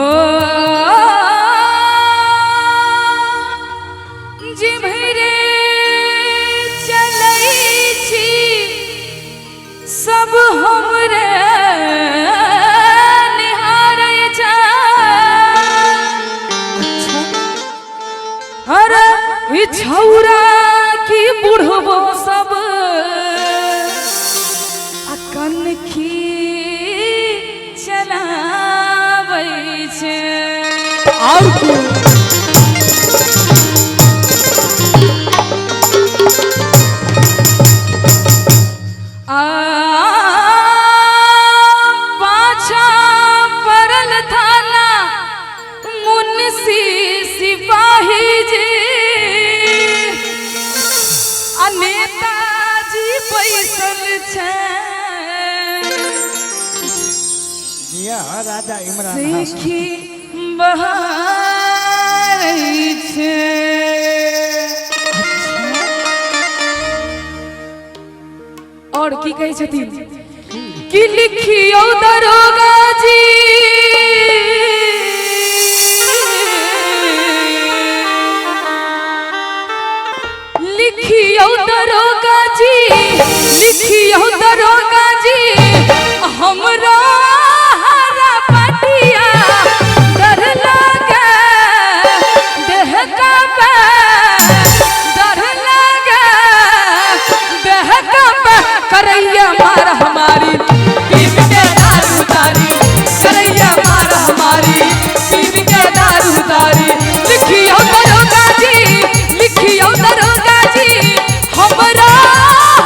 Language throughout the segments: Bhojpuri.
हो जिम्हरे चलै छी सब हमरे निहारै जा। अरे ई छौरा की बुढ़बो सब कनखी चलाबै छै। और पाछा पड़ल थाना मुंशी सिपाही जी आ नेताजी बैसल छै। राजा इमरान सीखी बहारै छै। और की कहै छथिन कि लिखियो दरोगा जी लिखियो दरोगा जी लिखियो दरोगा जी हमरा हरा पटिया डर लागे देह का डर लागे देह का करैया मार हमारी पीप के दारू तारी करैया मार हमारी पीप के दारू तारी। लिखियो दरोगा जी लिखियो दरोगा जी हमरा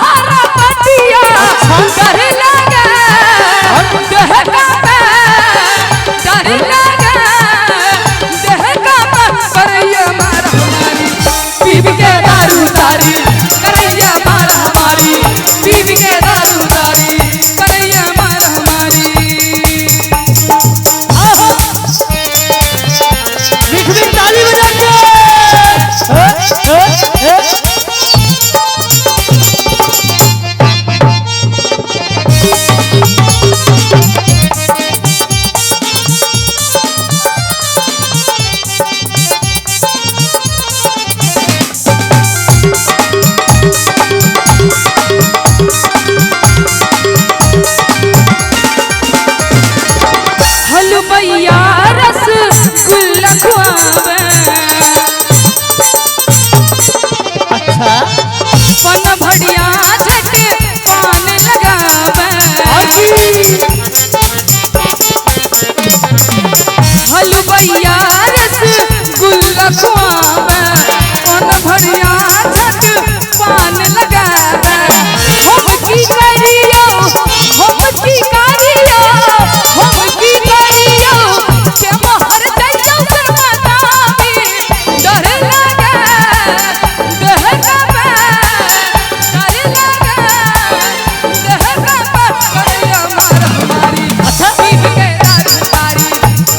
हरा पटिया डर लागे देह का डर लागे देह का करैया मार हमारी पीप के दारू तारी करैया मार हमारी पीप के दारू तारी करैया मार हमारी। ताली बजा के हलवैया रसगुल्ला खुआवे अच्छा पन भड़िया झट पान लगावे। हलवैया रसगुल्ला खुआवे पन भड़िया झट पान लगावे। हम की करियो हम की करियो हम की करियो के मोहर दैयो से मदामी डर लागे देह का डर लागे देह का करैया मार हमारी पीप के दारू तारी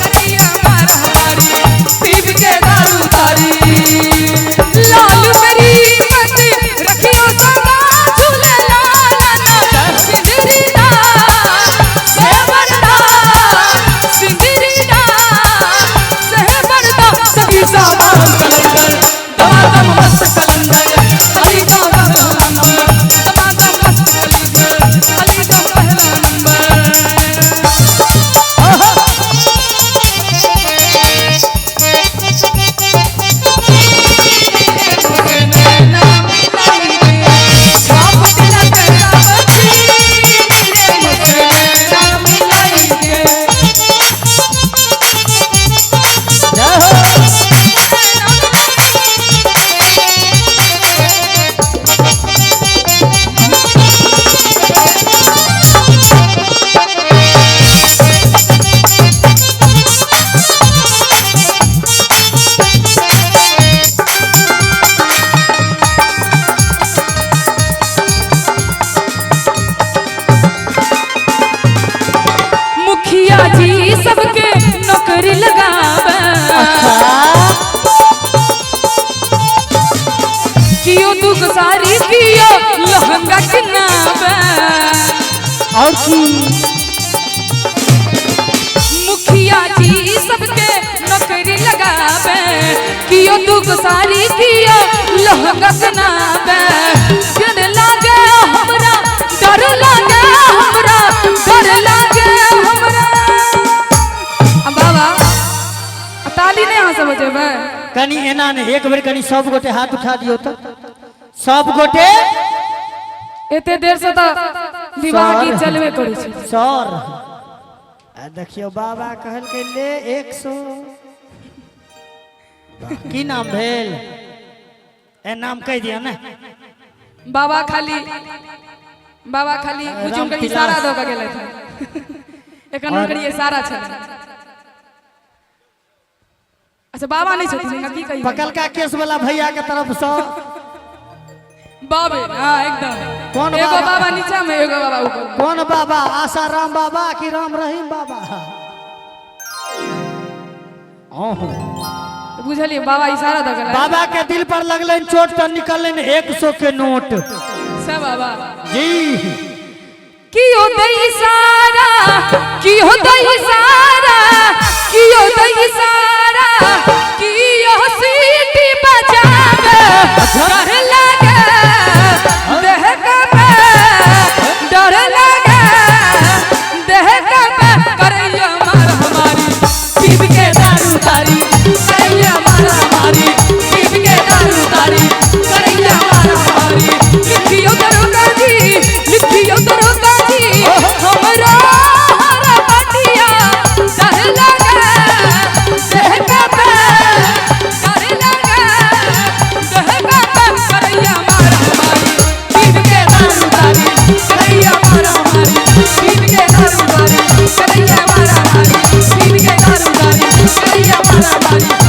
करैया मार हमारी पीप के दारू तारी। लाल मेरी मत रखियो सदा झूले लाला सिंदरी दा से बरदा सिंदरी दा से बरदा सभी सामान कलंदर दमादम मस्त कलंदर अली का पहला नंबर दमादम मस्त कलंदर अली का पहला नंबर। छाप दिला तेरा बच्ची मुझसे ना मिलाएंगे। मुखिया जी सबके नौकरी लगावे कियो दुख सारी कियो लहंगा किनावे। और की मुखिया जी सबके ताली नहीं यहाँ से बजेबे कनी एना ने एक बेर कनी सब गोटे हाथ उठा दियो तो सब गोटे एते देर से तो विवाह की चलबे करे छै सर आ देखियो बाबा कहल के ले 100 की नाम भेल ए नाम कह दिया ना बाबा खाली कुछ उनका इशारा दो के गेले थे एखन उनकर इशारा छै अच्छा बाबा नहीं छथिन की कहिए पकलका केस वाला भैया के तरफ से बाबे हां एकदम कौन एगो बाबा? बाबा नीचा में एगो बाबा ऊपर कौन बाबा आशा राम बाबा की राम रहीम बाबा ओहो बुझलिए बाबा इशारा दो गेले बाबा के दिल पर लगलन चोट तो निकलन 100 के नोट से बाबा जी की होता इशारा की होता इशारा की होता इशारा की यो सीटी बजावे डर लगे देह का डर लगे देह का करैया मार हमारी पीप के दारू तारी करैया मार हमारी पीप के दारू तारी करैया मार हमारी लिखियो दरोगा जी हमरा हरा पटिया डर लगे देह का डर लगे देह का करैया मार हमारी पीप के दारू तारी करैया मार हमारी पीप के दारू तारी करैया मार हमारी पीप के दारू तारी करैया मार हमारी